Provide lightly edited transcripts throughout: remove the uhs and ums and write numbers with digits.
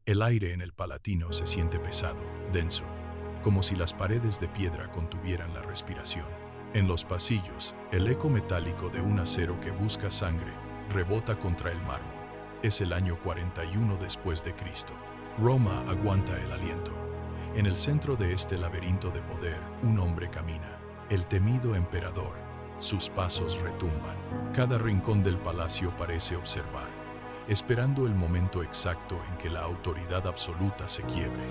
El aire en el Palatino se siente pesado, denso, como si las paredes de piedra contuvieran la respiración. En los pasillos, el eco metálico de un acero que busca sangre rebota contra el mármol. Es el año 41 después de Cristo. Roma aguanta el aliento. En el centro de este laberinto de poder, un hombre camina, el temido emperador. Sus pasos retumban. Cada rincón del palacio parece observar, esperando el momento exacto en que la autoridad absoluta se quiebre.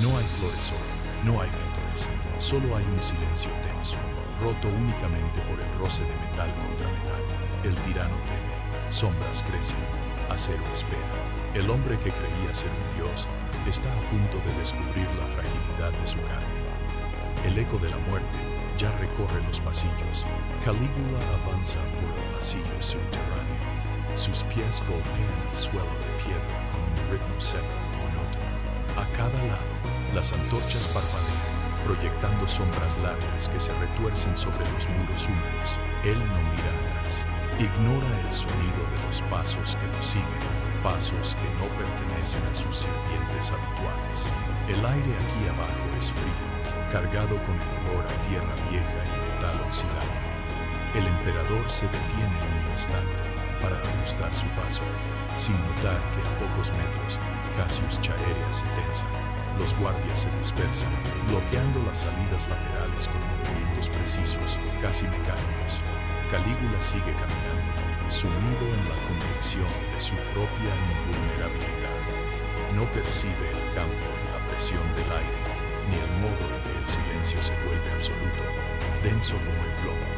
No hay flores hoy, no hay vítores, solo hay un silencio tenso, roto únicamente por el roce de metal contra metal. El tirano teme, sombras crecen, acero espera. El hombre que creía ser un dios está a punto de descubrir la fragilidad de su carne. El eco de la muerte ya recorre los pasillos. Calígula avanza por el pasillo subterráneo. Sus pies golpean el suelo de piedra con un ritmo seco y monótono. A cada lado, las antorchas parpadean, proyectando sombras largas que se retuercen sobre los muros húmedos. Él no mira atrás. Ignora el sonido de los pasos que lo siguen, pasos que no pertenecen a sus sirvientes habituales. El aire aquí abajo es frío, cargado con el olor a tierra vieja y metal oxidado. El emperador se detiene un instante para ajustar su paso, sin notar que a pocos metros Cassius Chaerea se tensa. Los guardias se dispersan, bloqueando las salidas laterales con movimientos precisos, casi mecánicos. Calígula sigue caminando, sumido en la convicción de su propia invulnerabilidad. No percibe el cambio en la presión del aire, ni el modo en que el silencio se vuelve absoluto, denso como el plomo.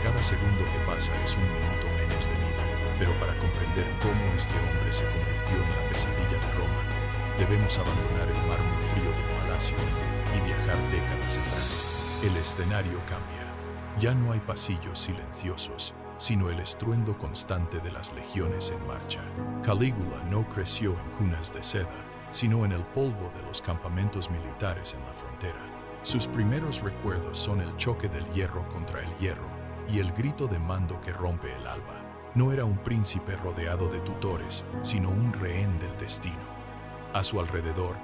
Cada segundo que pasa es un minuto menos de vida, pero para comprender cómo este hombre se convirtió en la pesadilla de Roma, debemos abandonar el mármol frío del palacio y viajar décadas atrás. El escenario cambia. Ya no hay pasillos silenciosos, sino el estruendo constante de las legiones en marcha. Calígula no creció en cunas de seda, sino en el polvo de los campamentos militares en la frontera. Sus primeros recuerdos son el choque del hierro contra el hierro y el grito de mando que rompe el alba. No era un príncipe rodeado de tutores, sino un rehén del destino. A su alrededor,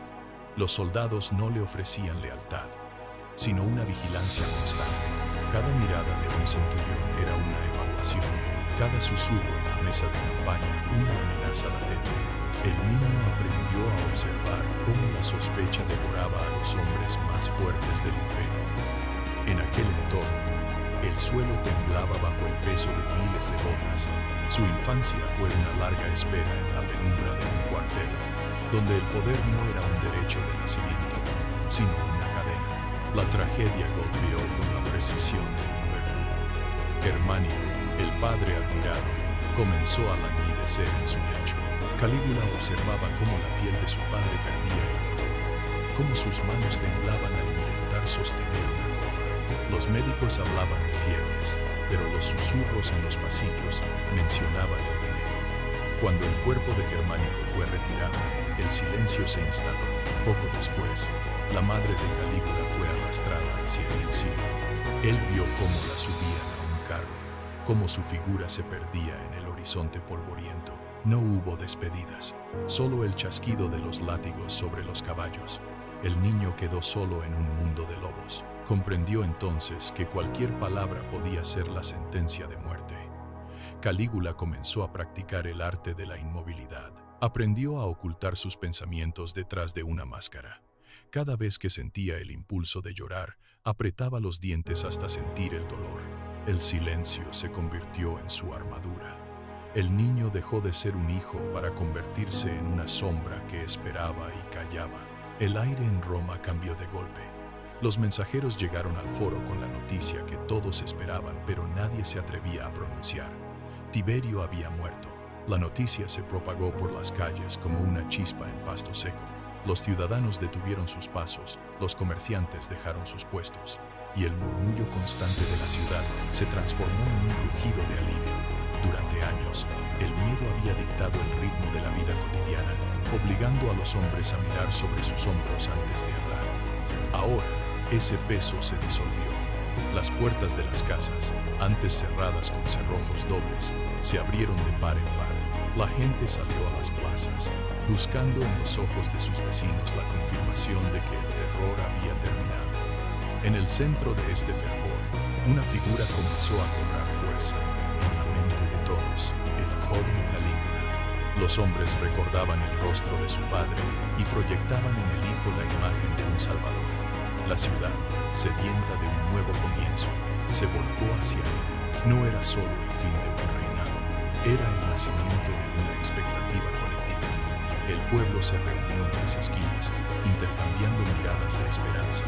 los soldados no le ofrecían lealtad, sino una vigilancia constante. Cada mirada de un centurión era una evaluación, cada susurro en la mesa de campaña una amenaza latente. El niño aprendió a observar cómo la sospecha devoraba a los hombres más fuertes del imperio. En aquel entorno, el suelo temblaba bajo el peso de miles de botas. Su infancia fue una larga espera en la penumbra de un cuartel, donde el poder no era un derecho de nacimiento, sino una cadena. La tragedia golpeó con la precisión de un verdugo. Germánico, el padre admirado, comenzó a languidecer en su lecho. Calígula observaba cómo la piel de su padre perdía el color, cómo sus manos temblaban al intentar sostener una copa. Los médicos hablaban de fiebres, pero los susurros en los pasillos mencionaban el veneno. Cuando el cuerpo de Germánico fue retirado, el silencio se instaló. Poco después, la madre de Calígula fue arrastrada hacia el exilio. Él vio cómo la subían a un carro, cómo su figura se perdía en el horizonte polvoriento. No hubo despedidas, solo el chasquido de los látigos sobre los caballos. El niño quedó solo en un mundo de lobos. Comprendió entonces que cualquier palabra podía ser la sentencia de muerte. Calígula comenzó a practicar el arte de la inmovilidad. Aprendió a ocultar sus pensamientos detrás de una máscara. Cada vez que sentía el impulso de llorar, apretaba los dientes hasta sentir el dolor. El silencio se convirtió en su armadura. El niño dejó de ser un hijo para convertirse en una sombra que esperaba y callaba. El aire en Roma cambió de golpe. Los mensajeros llegaron al foro con la noticia que todos esperaban, pero nadie se atrevía a pronunciar. Tiberio había muerto. La noticia se propagó por las calles como una chispa en pasto seco. Los ciudadanos detuvieron sus pasos, los comerciantes dejaron sus puestos, y el murmullo constante de la ciudad se transformó en un rugido de alivio. Durante años, el miedo había dictado el ritmo de la vida cotidiana, obligando a los hombres a mirar sobre sus hombros antes de hablar. Ahora, ese peso se disolvió. Las puertas de las casas, antes cerradas con cerrojos dobles, se abrieron de par en par. La gente salió a las plazas, buscando en los ojos de sus vecinos la confirmación de que el terror había terminado. En el centro de este fervor, una figura comenzó a cobrar fuerza en la mente de todos, el joven Calígula. Los hombres recordaban el rostro de su padre y proyectaban en el hijo la imagen de un salvador. La ciudad, sedienta de un nuevo comienzo, se volcó hacia él. No era solo el fin de un reinado, era el nacimiento de una expectativa colectiva. El pueblo se reunió en las esquinas, intercambiando miradas de esperanza,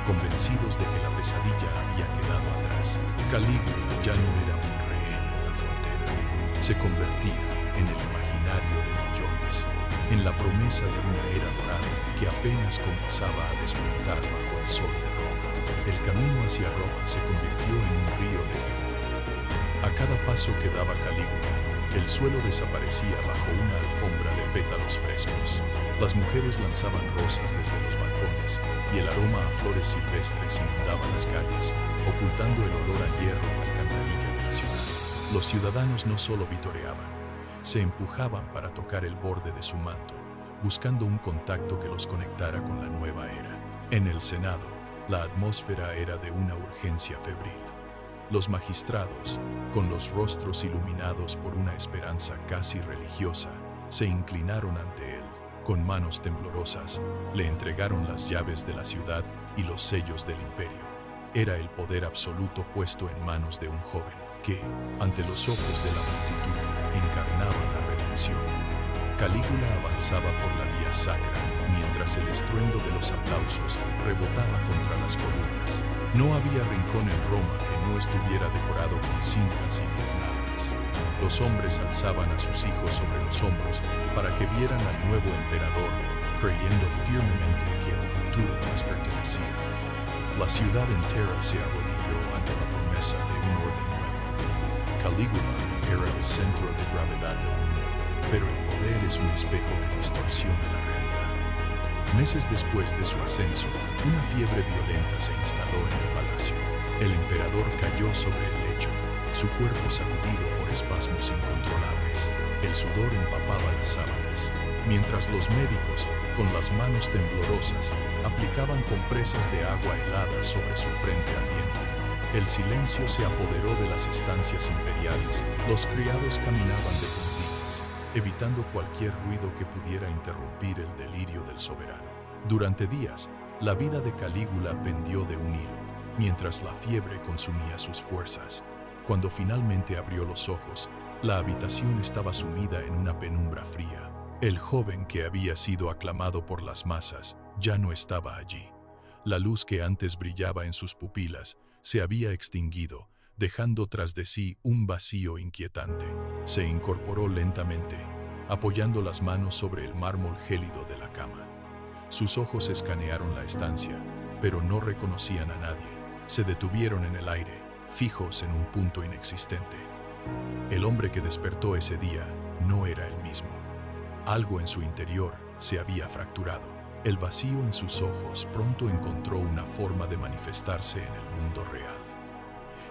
convencidos de que la pesadilla había quedado atrás. Calígula ya no era un rehén en la frontera, se convertía en el imaginario de millones, en la promesa de una era dorada que apenas comenzaba a despuntar bajo el sol de Roma. El camino hacia Roma se convirtió en un río de gente. A cada paso que daba Calígula, el suelo desaparecía bajo una alfombra de pétalos frescos. Las mujeres lanzaban rosas desde los balcones y el aroma a flores silvestres inundaba las calles, ocultando el olor a hierro y alcantarilla de la ciudad. Los ciudadanos no solo vitoreaban, se empujaban para tocar el borde de su manto, buscando un contacto que los conectara con la nueva era. En el Senado, la atmósfera era de una urgencia febril. Los magistrados, con los rostros iluminados por una esperanza casi religiosa, se inclinaron ante él. Con manos temblorosas, le entregaron las llaves de la ciudad y los sellos del imperio. Era el poder absoluto puesto en manos de un joven que, ante los ojos de la multitud, encarnaba la redención. Calígula avanzaba por la vía sacra, mientras el estruendo de los aplausos rebotaba contra las columnas. No había rincón en Roma que no estuviera decorado con cintas y guirnaldas. Los hombres alzaban a sus hijos sobre los hombros para que vieran al nuevo emperador, creyendo firmemente que el futuro les pertenecía. La ciudad entera se arrodilló ante la promesa de un orden nuevo. Calígula era el centro de gravedad del mundo, pero el poder es un espejo que distorsiona la realidad. Meses después de su ascenso, una fiebre violenta se instaló en el palacio. El emperador cayó sobre el lecho, su cuerpo sacudido por espasmos incontrolables. El sudor empapaba las sábanas, mientras los médicos, con las manos temblorosas, aplicaban compresas de agua helada sobre su frente ardiente. El silencio se apoderó de las estancias imperiales. Los criados caminaban de puntillas, evitando cualquier ruido que pudiera interrumpir el delirio del soberano. Durante días, la vida de Calígula pendió de un hilo, mientras la fiebre consumía sus fuerzas. Cuando finalmente abrió los ojos, la habitación estaba sumida en una penumbra fría. El joven que había sido aclamado por las masas ya no estaba allí. La luz que antes brillaba en sus pupilas se había extinguido, dejando tras de sí un vacío inquietante. Se incorporó lentamente, apoyando las manos sobre el mármol gélido de la cama. Sus ojos escanearon la estancia, pero no reconocían a nadie. Se detuvieron en el aire, fijos en un punto inexistente. El hombre que despertó ese día no era el mismo. Algo en su interior se había fracturado. El vacío en sus ojos pronto encontró una forma de manifestarse en el mundo real.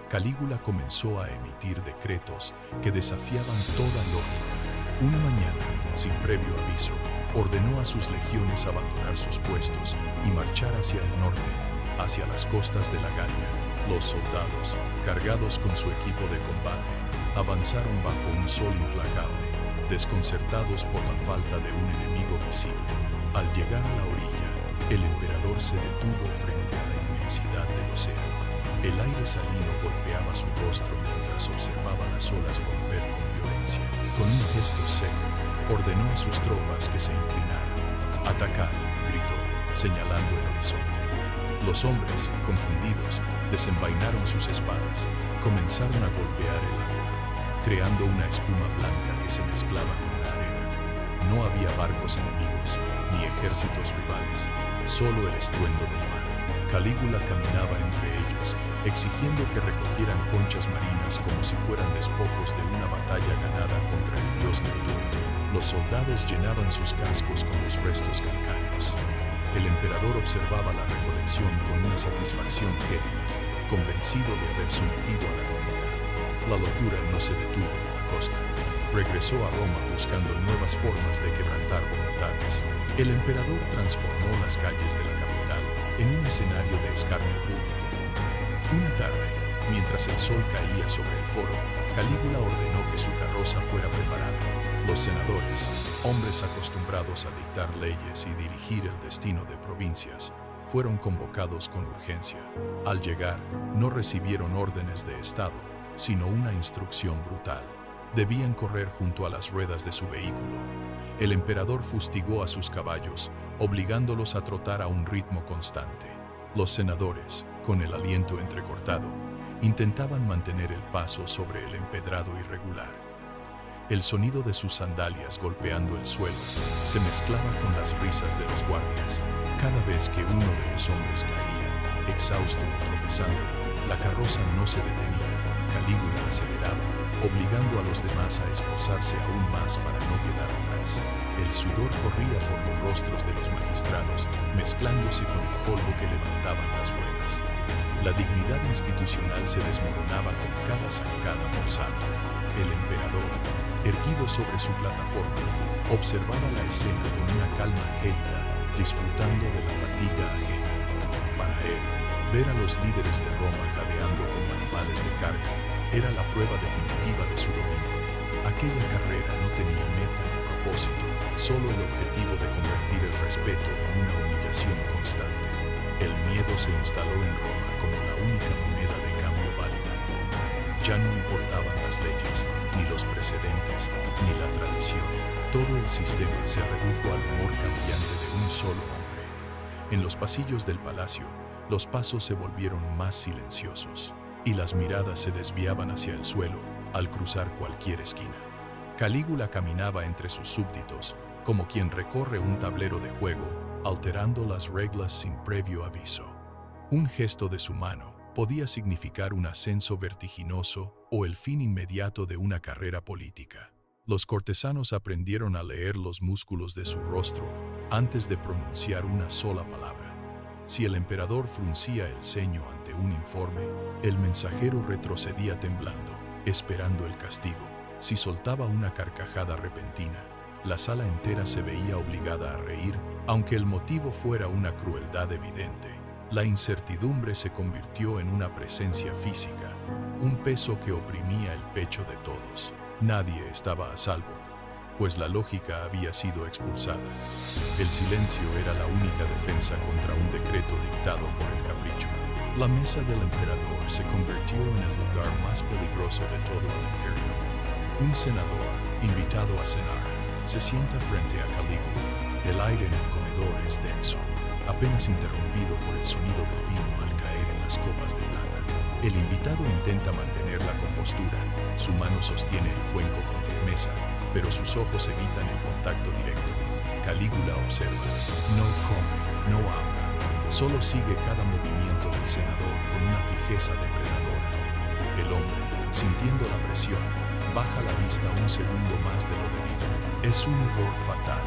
Calígula comenzó a emitir decretos que desafiaban toda lógica. Una mañana, sin previo aviso, ordenó a sus legiones abandonar sus puestos y marchar hacia el norte, hacia las costas de la Galia. Los soldados, cargados con su equipo de combate, avanzaron bajo un sol implacable, desconcertados por la falta de un enemigo visible. Al llegar a la orilla, el emperador se detuvo frente a la inmensidad del océano. El aire salino golpeaba su rostro mientras observaba las olas romper con violencia. Con un gesto seco, ordenó a sus tropas que se inclinaran. «Atacad», gritó, señalando el horizonte. Los hombres, confundidos, desenvainaron sus espadas, comenzaron a golpear el agua, creando una espuma blanca que se mezclaba con la arena. No había barcos enemigos, ni ejércitos rivales, solo el estruendo del mar. Calígula caminaba entre ellos, exigiendo que recogieran conchas marinas como si fueran despojos de una batalla ganada contra el dios Neptuno. Los soldados llenaban sus cascos con los restos calcáreos. El emperador observaba la recolección con una satisfacción gélida, convencido de haber sometido a la divinidad. La locura no se detuvo en la costa. regresó a Roma buscando nuevas formas de quebrantar voluntades. El emperador transformó las calles de la capital en un escenario de escarnio público. Una tarde, mientras el sol caía sobre el foro, Calígula ordenó que su carroza fuera preparada. Los senadores, hombres acostumbrados a dictar leyes y dirigir el destino de provincias, fueron convocados con urgencia. Al llegar, no recibieron órdenes de Estado, sino una instrucción brutal. Debían correr junto a las ruedas de su vehículo. El emperador fustigó a sus caballos, obligándolos a trotar a un ritmo constante. Los senadores, con el aliento entrecortado, intentaban mantener el paso sobre el empedrado irregular. El sonido de sus sandalias golpeando el suelo se mezclaba con las risas de los guardias. Cada vez que uno de los hombres caía, exhausto o tropezando, la carroza no se detenía. Calígula aceleraba, obligando a los demás a esforzarse aún más para no quedar atrás. El sudor corría por los rostros de los magistrados, mezclándose con el polvo que levantaban las ruedas. La dignidad institucional se desmoronaba con cada zancada forzada. El emperador, erguido sobre su plataforma, observaba la escena con una calma gélida, disfrutando de la fatiga ajena. Para él, ver a los líderes de Roma jadeando como animales de carga era la prueba definitiva de su dominio. Aquella carrera no tenía meta ni propósito, solo el objetivo de convertir el respeto en una humillación constante. El miedo se instaló en Roma como la única moneda de cambio válida. Ya no importaban las leyes, ni los precedentes, ni la tradición. Todo el sistema se redujo al humor cambiante de un solo hombre. En los pasillos del palacio, los pasos se volvieron más silenciosos, y las miradas se desviaban hacia el suelo al cruzar cualquier esquina. Calígula caminaba entre sus súbditos, como quien recorre un tablero de juego, alterando las reglas sin previo aviso. Un gesto de su mano podía significar un ascenso vertiginoso o el fin inmediato de una carrera política. Los cortesanos aprendieron a leer los músculos de su rostro antes de pronunciar una sola palabra. Si el emperador fruncía el ceño ante un informe, el mensajero retrocedía temblando, esperando el castigo. Si soltaba una carcajada repentina, la sala entera se veía obligada a reír, aunque el motivo fuera una crueldad evidente. La incertidumbre se convirtió en una presencia física, un peso que oprimía el pecho de todos. Nadie estaba a salvo, pues la lógica había sido expulsada. El silencio era la única defensa contra un decreto dictado por el capricho. La mesa del emperador se convirtió en el lugar más peligroso de todo el imperio. Un senador, invitado a cenar, se sienta frente a Calígula. El aire en el comedor es denso, apenas interrumpido por el sonido del vino al caer en las copas de plata. El invitado intenta mantener la compostura, su mano sostiene el cuenco con firmeza, pero sus ojos evitan el contacto directo. Calígula observa, no come, no habla, solo sigue cada movimiento del senador con una fijeza depredadora. El hombre, sintiendo la presión, baja la vista un segundo más de lo debido. Es un error fatal.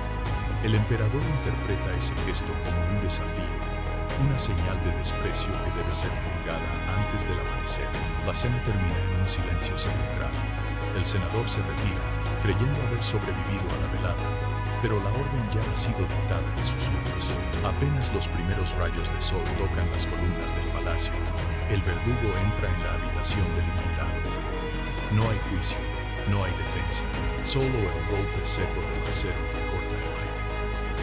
El emperador interpreta ese gesto como un desafío, una señal de desprecio que debe ser purgada antes del amanecer. La cena termina en un silencio sepulcral. El senador se retira, creyendo haber sobrevivido a la velada, pero la orden ya ha sido dictada en susurros. Apenas los primeros rayos de sol tocan las columnas del palacio, el verdugo entra en la habitación del invitado. No hay juicio, no hay defensa, solo el golpe seco del acero que corta el aire.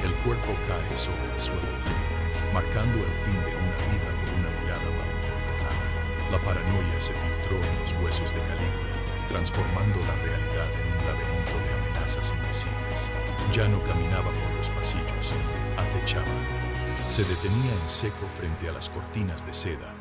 El cuerpo cae sobre el suelo frío, marcando el fin de una vida por una mirada malinterpretada. La paranoia se filtró en los huesos de Calígula, transformando la realidad en un laberinto de amenazas invisibles. Ya no caminaba por los pasillos, acechaba. Se detenía en seco frente a las cortinas de seda,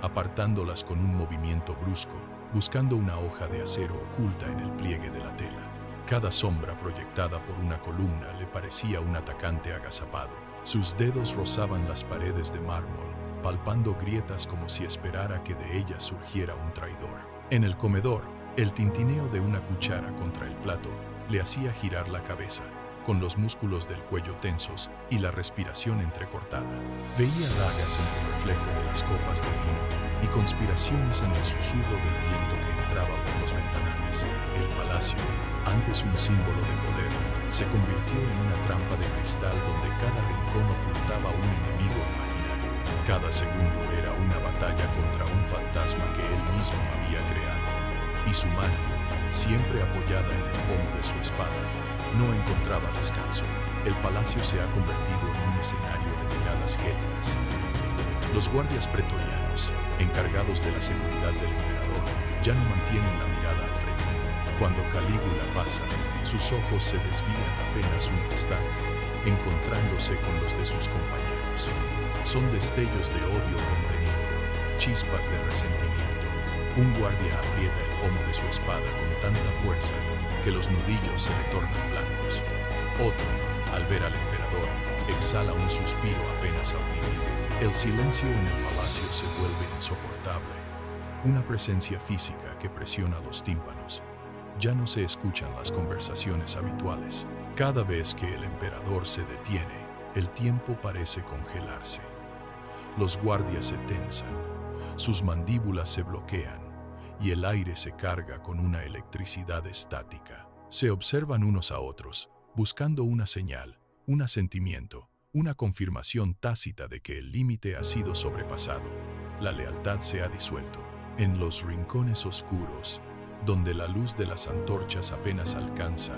apartándolas con un movimiento brusco, buscando una hoja de acero oculta en el pliegue de la tela. Cada sombra proyectada por una columna le parecía un atacante agazapado. Sus dedos rozaban las paredes de mármol, palpando grietas como si esperara que de ellas surgiera un traidor. En el comedor, el tintineo de una cuchara contra el plato le hacía girar la cabeza, con los músculos del cuello tensos y la respiración entrecortada. Veía dagas en el reflejo de las copas de vino y conspiraciones en el susurro del viento que entraba entraba por los ventanales. El palacio, antes un símbolo de poder, se convirtió en una trampa de cristal donde cada rincón ocultaba un enemigo imaginario. Cada segundo era una batalla contra un fantasma que él mismo había creado. Y su mano, siempre apoyada en el pomo de su espada, no encontraba descanso. El palacio se ha convertido en un escenario de miradas gélidas. Los guardias pretorianos, encargados de la seguridad del emperador, ya no mantienen la mirada al frente. Cuando Calígula pasa, sus ojos se desvían apenas un instante, encontrándose con los de sus compañeros. Son destellos de odio contenido, chispas de resentimiento. Un guardia aprieta el pomo de su espada con tanta fuerza que los nudillos se le tornan blancos. Otro, al ver al emperador, exhala un suspiro apenas audible. El silencio en el palacio se vuelve insoportable. Una presencia física que presiona los tímpanos. Ya no se escuchan las conversaciones habituales. Cada vez que el emperador se detiene, el tiempo parece congelarse. Los guardias se tensan, sus mandíbulas se bloquean y el aire se carga con una electricidad estática. Se observan unos a otros, buscando una señal, un asentimiento, una confirmación tácita de que el límite ha sido sobrepasado. La lealtad se ha disuelto. En los rincones oscuros, donde la luz de las antorchas apenas alcanza,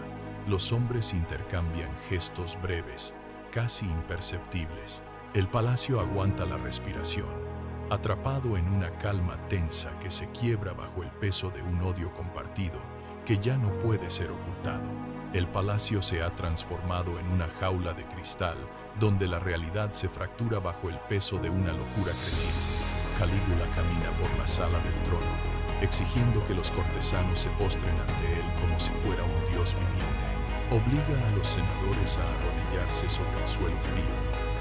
los hombres intercambian gestos breves, casi imperceptibles. El palacio aguanta la respiración, atrapado en una calma tensa que se quiebra bajo el peso de un odio compartido que ya no puede ser ocultado. El palacio se ha transformado en una jaula de cristal donde la realidad se fractura bajo el peso de una locura creciente. Calígula camina por la sala del trono, exigiendo que los cortesanos se postren ante él como si fuera un dios viviente. Obliga a los senadores a arrodillarse sobre el suelo frío,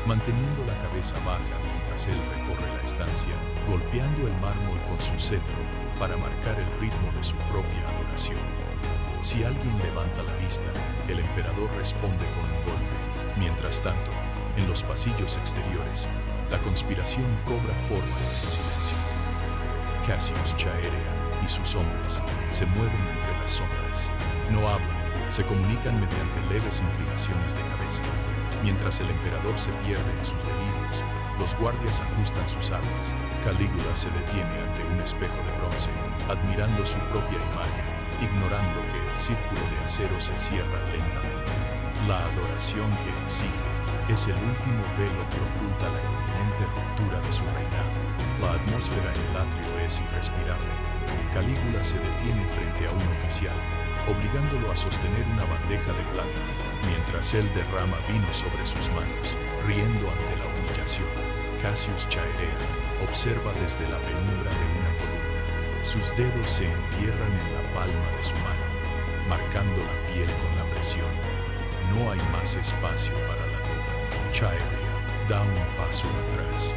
manteniendo la cabeza baja mientras él recorre la estancia, golpeando el mármol con su cetro para marcar el ritmo de su propia adoración. Si alguien levanta la vista, el emperador responde con un golpe. Mientras tanto, en los pasillos exteriores, la conspiración cobra forma en el silencio. Cassius Chaerea y sus hombres se mueven entre las sombras. No hablan, se comunican mediante leves inclinaciones de cabeza. Mientras el emperador se pierde en sus delirios, los guardias ajustan sus armas. Calígula se detiene ante un espejo de bronce, admirando su propia imagen, ignorando que el círculo de acero se cierra lentamente. La adoración que exige es el último velo que oculta la inminente ruptura de su reinado. La atmósfera en el atrio es irrespirable. Calígula se detiene frente a un oficial, obligándolo a sostener una bandeja de plata, mientras él derrama vino sobre sus manos, riendo ante la humillación. Cassius Chaerea observa desde la penumbra de una columna. Sus dedos se entierran en la palma de su mano, marcando la piel con la presión. No hay más espacio para la duda. Chaerea da un paso atrás,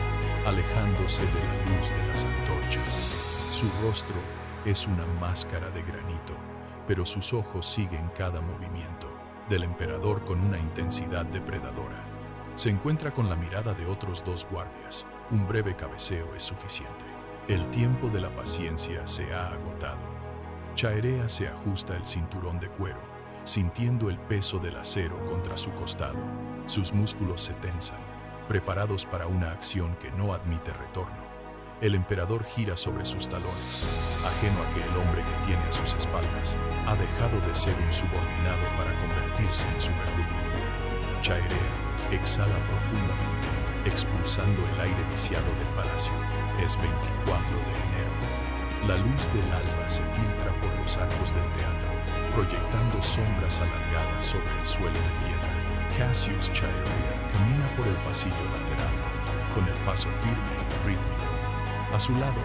alejándose de la luz de las antorchas. Su rostro es una máscara de granito, pero sus ojos siguen cada movimiento del emperador con una intensidad depredadora. Se encuentra con la mirada de otros dos guardias. Un breve cabeceo es suficiente. El tiempo de la paciencia se ha agotado. Chaerea se ajusta el cinturón de cuero, sintiendo el peso del acero contra su costado. Sus músculos se tensan, preparados para una acción que no admite retorno. El emperador gira sobre sus talones, ajeno a que el hombre que tiene a sus espaldas ha dejado de ser un subordinado para convertirse en su verdugo. Chaerea exhala profundamente, expulsando el aire viciado del palacio. Es 24 de enero. La luz del alba se filtra por los arcos del teatro, proyectando sombras alargadas sobre el suelo de piedra. Cassius Chaerea camina por el pasillo lateral, con el paso firme y rítmico. A su lado,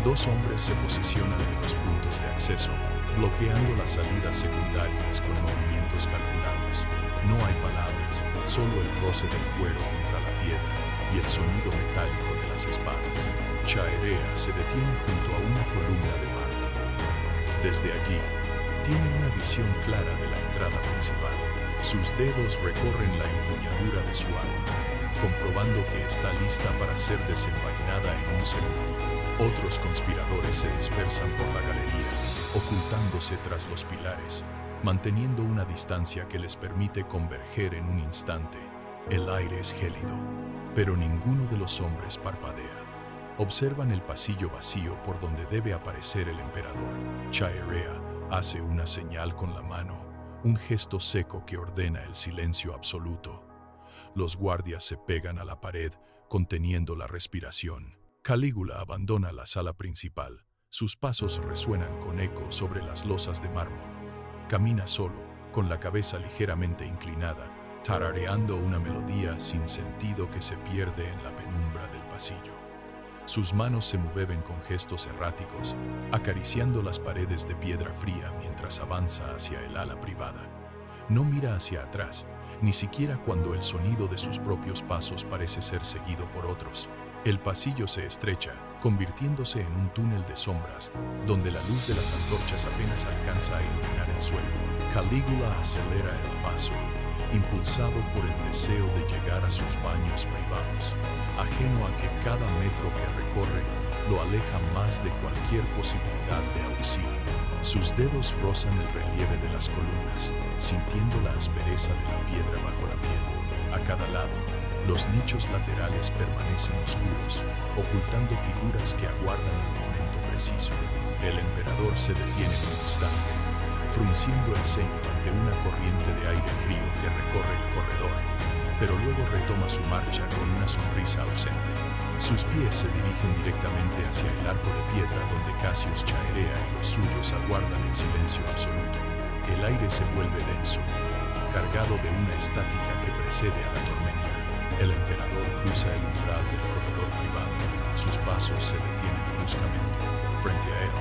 dos hombres se posicionan en los puntos de acceso, bloqueando las salidas secundarias con movimientos calculados. No hay palabras, solo el roce del cuero contra la piedra y el sonido metálico de las espadas. Chaerea se detiene junto a una columna de mármol. Desde allí, tiene una visión clara de la entrada principal. Sus dedos recorren la empuñadura de su arma, comprobando que está lista para ser desenvainada en un segundo. Otros conspiradores se dispersan por la galería, ocultándose tras los pilares, manteniendo una distancia que les permite converger en un instante. El aire es gélido, pero ninguno de los hombres parpadea. Observan el pasillo vacío por donde debe aparecer el emperador. Chaerea hace una señal con la mano, un gesto seco que ordena el silencio absoluto. Los guardias se pegan a la pared, conteniendo la respiración. Calígula abandona la sala principal. Sus pasos resuenan con eco sobre las losas de mármol. Camina solo, con la cabeza ligeramente inclinada, tarareando una melodía sin sentido que se pierde en la penumbra del pasillo. Sus manos se mueven con gestos erráticos, acariciando las paredes de piedra fría mientras avanza hacia el ala privada. No mira hacia atrás, ni siquiera cuando el sonido de sus propios pasos parece ser seguido por otros. El pasillo se estrecha, convirtiéndose en un túnel de sombras, donde la luz de las antorchas apenas alcanza a iluminar el suelo. Calígula acelera el paso, impulsado por el deseo de llegar a sus baños privados, ajeno a que cada metro que recorre lo aleja más de cualquier posibilidad de auxilio. Sus dedos rozan el relieve de las columnas, sintiendo la aspereza de la piedra bajo la piel. A cada lado, los nichos laterales permanecen oscuros, ocultando figuras que aguardan el momento preciso. El emperador se detiene un instante, frunciendo el ceño ante una corriente de aire frío que recorre el corredor, pero luego retoma su marcha con una sonrisa ausente. Sus pies se dirigen directamente hacia el arco de piedra donde Cassius Chaerea y los suyos aguardan en silencio absoluto. El aire se vuelve denso, cargado de una estática que precede a la tormenta. El emperador cruza el umbral del corredor privado. Sus pasos se detienen bruscamente. Frente a él,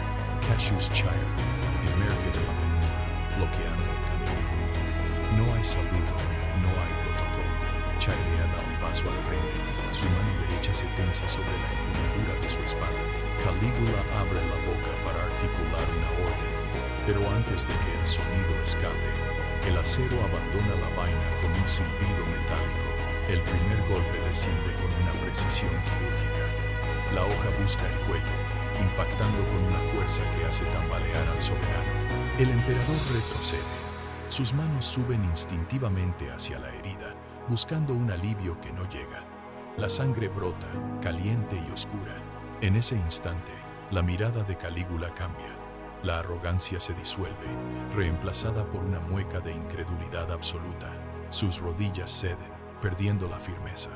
Cassius Chaerea emerge de la penumbra, bloqueando el camino. No hay saludo, no hay protocolo. Chaerea da un paso al frente. Su mano derecha se tensa sobre la empuñadura de su espada. Calígula abre la boca para articular una orden, pero antes de que el sonido escape, el acero abandona la vaina con un silbido metálico. El primer golpe desciende con una precisión quirúrgica. La hoja busca el cuello, impactando con una fuerza que hace tambalear al soberano. El emperador retrocede. Sus manos suben instintivamente hacia la herida, buscando un alivio que no llega. La sangre brota, caliente y oscura. En ese instante, la mirada de Calígula cambia. La arrogancia se disuelve, reemplazada por una mueca de incredulidad absoluta. Sus rodillas ceden, perdiendo la firmeza.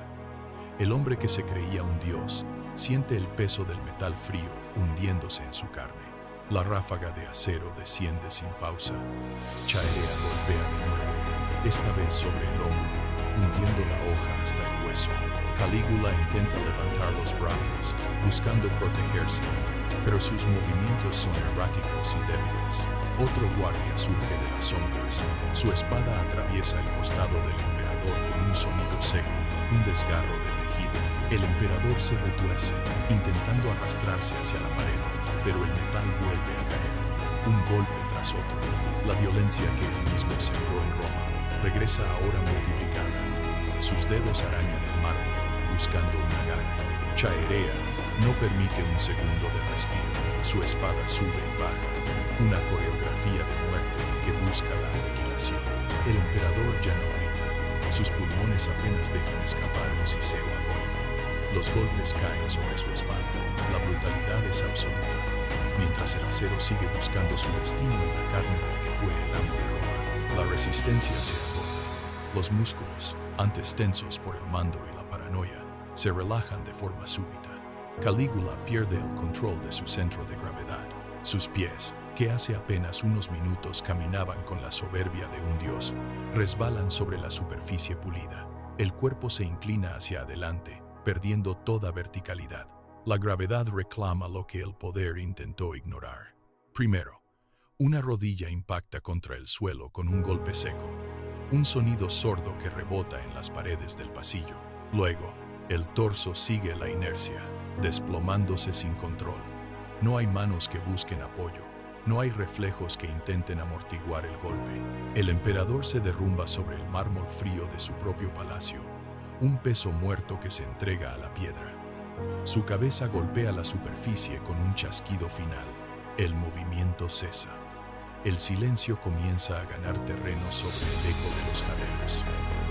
El hombre que se creía un dios siente el peso del metal frío hundiéndose en su carne. La ráfaga de acero desciende sin pausa. Chaerea golpea de nuevo, esta vez sobre el hombro, hundiendo la hoja hasta el hueso. Calígula intenta levantar los brazos, buscando protegerse, pero sus movimientos son erráticos y débiles. Otro guardia surge de las sombras. Su espada atraviesa el costado del emperador con un sonido seco, un desgarro de tejido. El emperador se retuerce, intentando arrastrarse hacia la pared, pero el metal vuelve a caer. Un golpe tras otro. La violencia que él mismo sembró en Roma regresa ahora multiplicada. Sus dedos arañan el mármol, buscando un agarre. Chaerea no permite un segundo de respiro. Su espada sube y baja, una coreografía de muerte que busca la aniquilación. El emperador ya no grita. Sus pulmones apenas dejan escapar un siseo agónico. Los golpes caen sobre su espalda. La brutalidad es absoluta, mientras el acero sigue buscando su destino en la carne del que fue el amo de Roma. La resistencia se agota. Los músculos, antes tensos por el mando y la paranoia, se relajan de forma súbita. Calígula pierde el control de su centro de gravedad. Sus pies, que hace apenas unos minutos caminaban con la soberbia de un dios, resbalan sobre la superficie pulida. El cuerpo se inclina hacia adelante, perdiendo toda verticalidad. La gravedad reclama lo que el poder intentó ignorar. Primero, una rodilla impacta contra el suelo con un golpe seco, un sonido sordo que rebota en las paredes del pasillo. Luego, el torso sigue la inercia, desplomándose sin control. No hay manos que busquen apoyo, no hay reflejos que intenten amortiguar el golpe. El emperador se derrumba sobre el mármol frío de su propio palacio, un peso muerto que se entrega a la piedra. Su cabeza golpea la superficie con un chasquido final. El movimiento cesa. El silencio comienza a ganar terreno sobre el eco de los jadeos.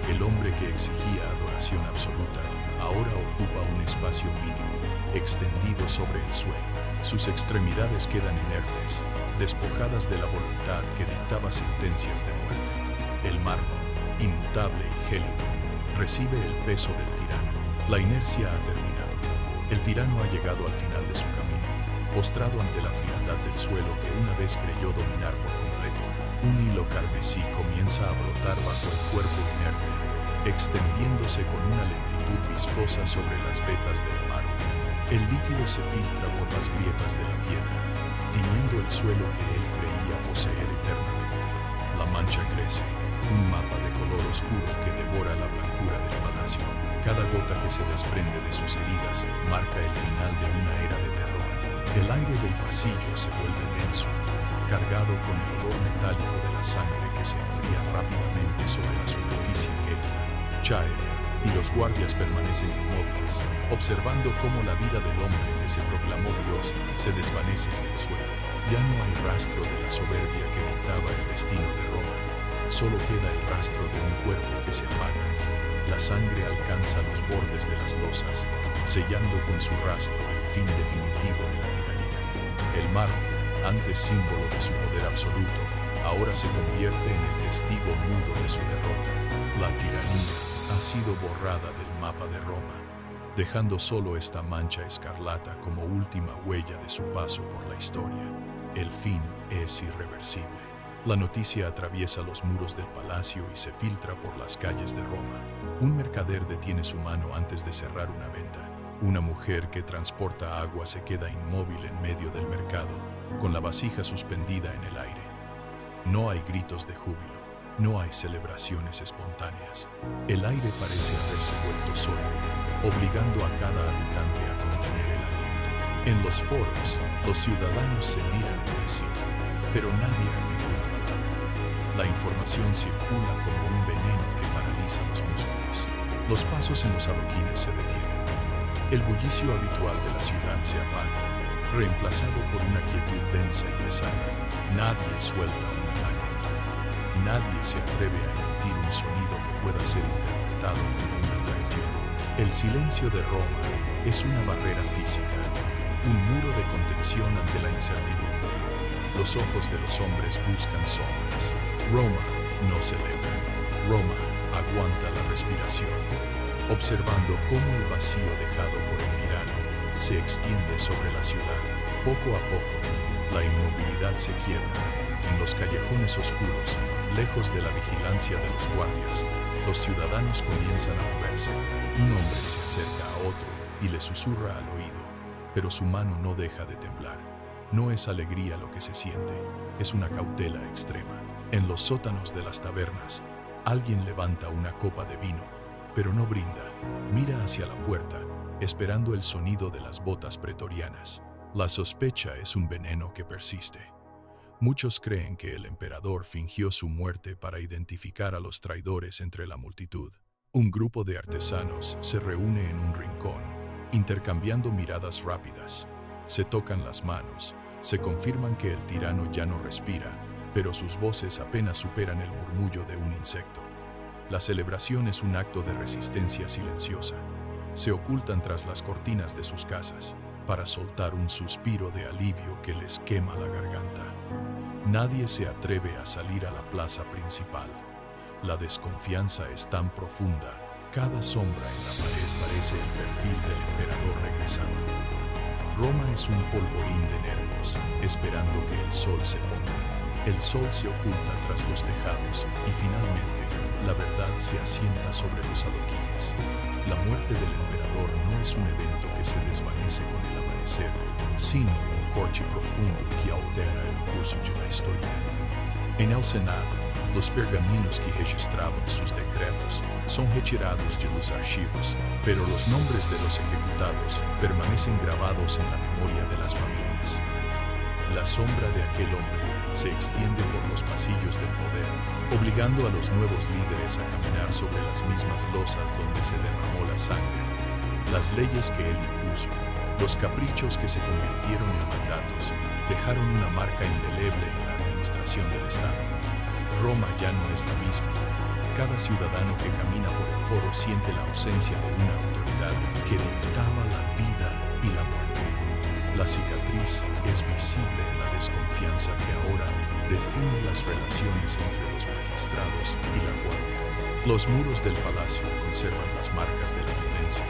El hombre que exigía adoración absoluta ahora ocupa un espacio mínimo, extendido sobre el suelo. Sus extremidades quedan inertes, despojadas de la voluntad que dictaba sentencias de muerte. El mármol, inmutable y gélido, recibe el peso del tirano. La inercia ha terminado. El tirano ha llegado al final de su camino, postrado ante la frialdad del suelo que una vez creyó dominar por completo. Un hilo carmesí comienza a brotar bajo el cuerpo inerte, extendiéndose con una lentitud viscosa sobre las vetas del mármol. El líquido se filtra por las grietas de la piedra, tiñendo el suelo que él creía poseer eternamente. La mancha crece, un mapa de color oscuro que devora la blancura del palacio. Cada gota que se desprende de sus heridas marca el final de una era de terror. El aire del pasillo se vuelve denso, cargado con el olor metálico de la sangre que se enfría rápidamente sobre la superficie gélida. Chae y los guardias permanecen inmóviles, observando cómo la vida del hombre que se proclamó Dios se desvanece en el suelo. Ya no hay rastro de la soberbia que dictaba el destino de Roma. Solo queda el rastro de un cuerpo que se apaga. La sangre alcanza los bordes de las losas, sellando con su rastro el fin definitivo de la tiranía. El mármol, antes símbolo de su poder absoluto, ahora se convierte en el testigo mudo de su derrota. La tiranía ha sido borrada del mapa de Roma, dejando solo esta mancha escarlata como última huella de su paso por la historia. El fin es irreversible. La noticia atraviesa los muros del palacio y se filtra por las calles de Roma. Un mercader detiene su mano antes de cerrar una venta. Una mujer que transporta agua se queda inmóvil en medio del mercado, con la vasija suspendida en el aire. No hay gritos de júbilo, no hay celebraciones espontáneas. El aire parece haberse vuelto sólido, obligando a cada habitante a contener el aliento. En los foros, los ciudadanos se miran entre sí, pero nadie articula palabra. La información circula como un veneno que paraliza los músculos. Los pasos en los adoquines se detienen. El bullicio habitual de la ciudad se apaga, reemplazado por una quietud densa y pesada. Nadie suelta una lágrima. Nadie se atreve a emitir un sonido que pueda ser interpretado como una traición. El silencio de Roma es una barrera física, un muro de contención ante la incertidumbre. Los ojos de los hombres buscan sombras. Roma no celebra. Roma aguanta la respiración, observando cómo el vacío dejado por el tirano se extiende sobre la ciudad. Poco a poco, la inmovilidad se quiebra. En los callejones oscuros, lejos de la vigilancia de los guardias, los ciudadanos comienzan a moverse. Un hombre se acerca a otro y le susurra al oído, pero su mano no deja de temblar. No es alegría lo que se siente, es una cautela extrema. En los sótanos de las tabernas, alguien levanta una copa de vino, pero no brinda. Mira hacia la puerta, esperando el sonido de las botas pretorianas. La sospecha es un veneno que persiste. Muchos creen que el emperador fingió su muerte para identificar a los traidores entre la multitud. Un grupo de artesanos se reúne en un rincón, intercambiando miradas rápidas. Se tocan las manos, se confirman que el tirano ya no respira, pero sus voces apenas superan el murmullo de un insecto. La celebración es un acto de resistencia silenciosa. Se ocultan tras las cortinas de sus casas para soltar un suspiro de alivio que les quema la garganta. Nadie se atreve a salir a la plaza principal. La desconfianza es tan profunda, cada sombra en la pared parece el perfil del emperador regresando. Roma es un polvorín de nervios, esperando que el sol se ponga. El sol se oculta tras los tejados y finalmente la verdad se asienta sobre los adoquines. La muerte del emperador no es un evento que se desvanece con el amanecer, sino un corche profundo que altera el curso de la historia. En el Senado, los pergaminos que registraban sus decretos son retirados de los archivos, pero los nombres de los ejecutados permanecen grabados en la memoria de las familias. La sombra de aquel hombre se extiende por los pasillos del poder, obligando a los nuevos líderes a caminar sobre las mismas losas donde se derramó la sangre. Las leyes que él impuso, los caprichos que se convirtieron en mandatos, dejaron una marca indeleble en la administración del Estado. Roma ya no es la misma. Cada ciudadano que camina por el foro siente la ausencia de una autoridad que dictaba la vida y la muerte. La cicatriz es visible en la desconfianza que ahora define las relaciones entre los magistrados y la guardia. Los muros del palacio conservan las marcas de la violencia,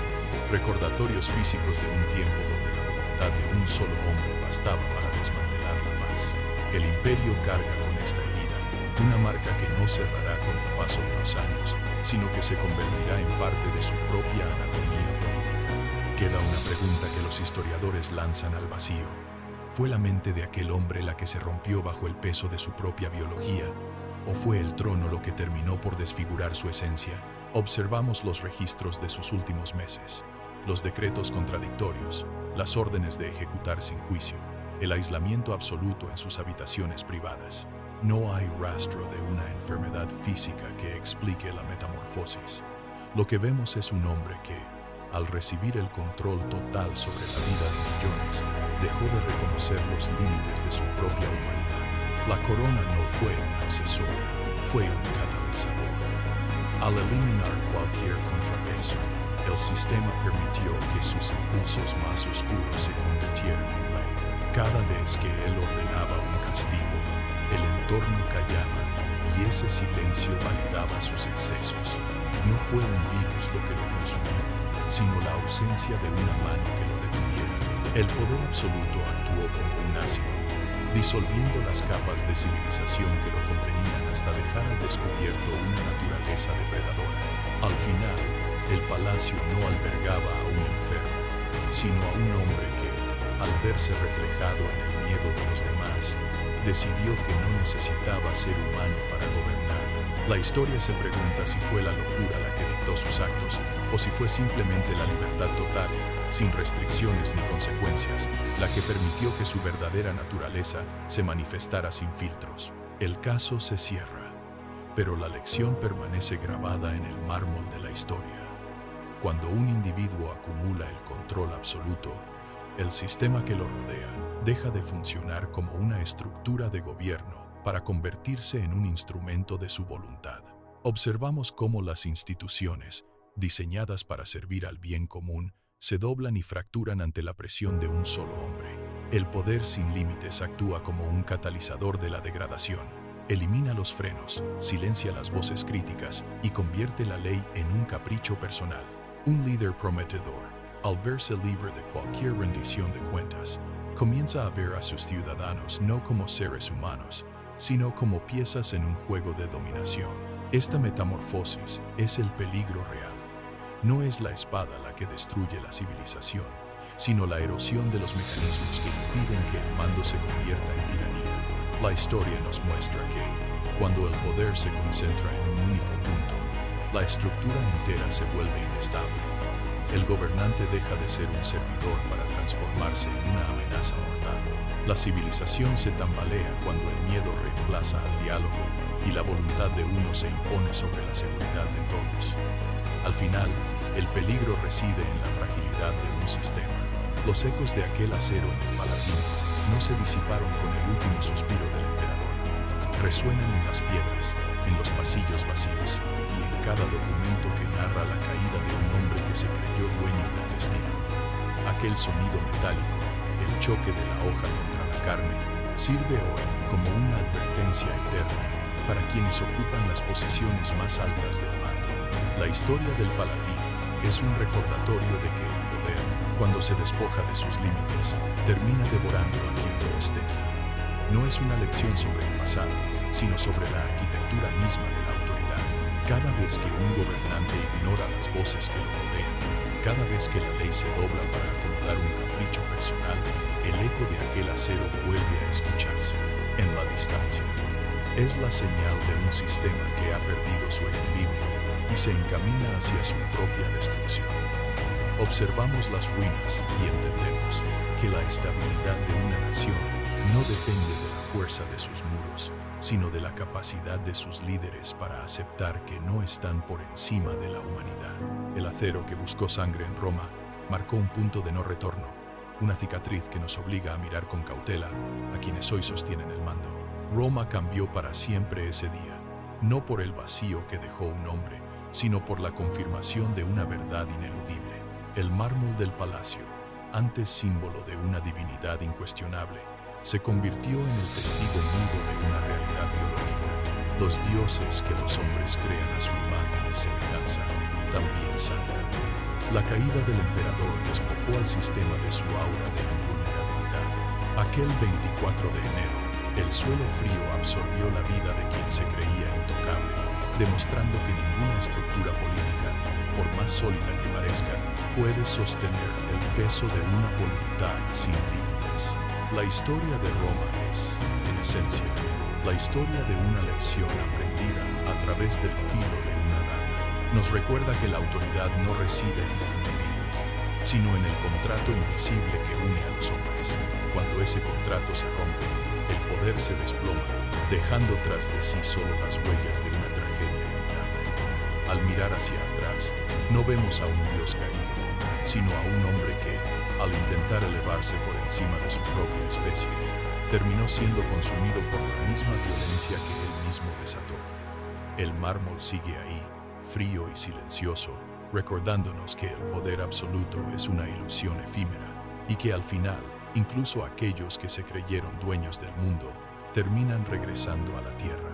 recordatorios físicos de un tiempo donde la voluntad de un solo hombre bastaba para desmantelar la paz. El imperio carga con esta herida, una marca que no cerrará con el paso de los años, sino que se convertirá en parte de su propia anatomía política. Queda una pregunta que los historiadores lanzan al vacío. ¿Fue la mente de aquel hombre la que se rompió bajo el peso de su propia biología? ¿O fue el trono lo que terminó por desfigurar su esencia? Observamos los registros de sus últimos meses, los decretos contradictorios, las órdenes de ejecutar sin juicio, el aislamiento absoluto en sus habitaciones privadas. No hay rastro de una enfermedad física que explique la metamorfosis. Lo que vemos es un hombre que, al recibir el control total sobre la vida de millones, dejó de reconocer los límites de su propia humanidad. La corona no fue un accesorio, fue un catalizador. Al eliminar cualquier contrapeso, el sistema permitió que sus impulsos más oscuros se convirtieran en ley. Cada vez que él ordenaba un castigo, el entorno callaba y ese silencio validaba sus excesos. No fue un virus lo que lo consumió, sino la ausencia de una mano que lo detuviera. El poder absoluto actuó como un ácido, disolviendo las capas de civilización que lo contenían hasta dejar al descubierto una naturaleza depredadora. Al final, el palacio no albergaba a un enfermo, sino a un hombre que, al verse reflejado en el miedo de los demás, decidió que no necesitaba ser humano para gobernar. La historia se pregunta si fue la locura la que dictó sus actos o si fue simplemente la libertad total, sin restricciones ni consecuencias, la que permitió que su verdadera naturaleza se manifestara sin filtros. El caso se cierra, pero la lección permanece grabada en el mármol de la historia. Cuando un individuo acumula el control absoluto, el sistema que lo rodea deja de funcionar como una estructura de gobierno para convertirse en un instrumento de su voluntad. Observamos cómo las instituciones, diseñadas para servir al bien común, se doblan y fracturan ante la presión de un solo hombre. El poder sin límites actúa como un catalizador de la degradación. Elimina los frenos, silencia las voces críticas y convierte la ley en un capricho personal. Un líder prometedor, al verse libre de cualquier rendición de cuentas, comienza a ver a sus ciudadanos no como seres humanos, sino como piezas en un juego de dominación. Esta metamorfosis es el peligro real. No es la espada la que destruye la civilización, sino la erosión de los mecanismos que impiden que el mando se convierta en tiranía. La historia nos muestra que, cuando el poder se concentra en un único punto, la estructura entera se vuelve inestable. El gobernante deja de ser un servidor para transformarse en una amenaza mortal. La civilización se tambalea cuando el miedo reemplaza al diálogo y la voluntad de uno se impone sobre la seguridad de todos. Al final, el peligro reside en la fragilidad de un sistema. Los ecos de aquel acero en el Palatino no se disiparon con el último suspiro del emperador. Resuenan en las piedras, en los pasillos vacíos y en cada documento que narra la caída de un hombre que se creyó dueño del destino. Aquel sonido metálico, el choque de la hoja contra la carne, sirve hoy como una advertencia eterna para quienes ocupan las posiciones más altas del mando. La historia del Palatino es un recordatorio de que el poder, cuando se despoja de sus límites, termina devorando a quien lo ostenta. No es una lección sobre el pasado, sino sobre la arquitectura misma de la autoridad. Cada vez que un gobernante ignora las voces que lo rodean, cada vez que la ley se dobla para acomodar un capricho personal, el eco de aquel acero vuelve a escucharse en la distancia. Es la señal de un sistema que ha perdido su equilibrio y se encamina hacia su propia destrucción. Observamos las ruinas y entendemos que la estabilidad de una nación no depende de la fuerza de sus muros, sino de la capacidad de sus líderes para aceptar que no están por encima de la humanidad. El acero que buscó sangre en Roma marcó un punto de no retorno, una cicatriz que nos obliga a mirar con cautela a quienes hoy sostienen el mando. Roma cambió para siempre ese día, no por el vacío que dejó un hombre, sino por la confirmación de una verdad ineludible. El mármol del palacio, antes símbolo de una divinidad incuestionable, se convirtió en el testigo mudo de una realidad biológica. Los dioses que los hombres crean a su imagen y semejanza también sangran. La caída del emperador despojó al sistema de su aura de invulnerabilidad. Aquel 24 de enero, el suelo frío absorbió la vida de quien se creía intocable, demostrando que ninguna estructura política, por más sólida que parezca, puede sostener el peso de una voluntad sin límites. La historia de Roma es, en esencia, la historia de una lección aprendida a través del filo de una daga. Nos recuerda que la autoridad no reside en el individuo, sino en el contrato invisible que une a los hombres. Cuando ese contrato se rompe, el poder se desploma, dejando tras de sí solo las huellas de una tragedia inevitable. Al mirar hacia atrás, no vemos a un dios caído, sino a un hombre que, al intentar elevarse por encima de su propia especie, terminó siendo consumido por la misma violencia que él mismo desató. El mármol sigue ahí, frío y silencioso, recordándonos que el poder absoluto es una ilusión efímera y que al final, incluso aquellos que se creyeron dueños del mundo, terminan regresando a la tierra.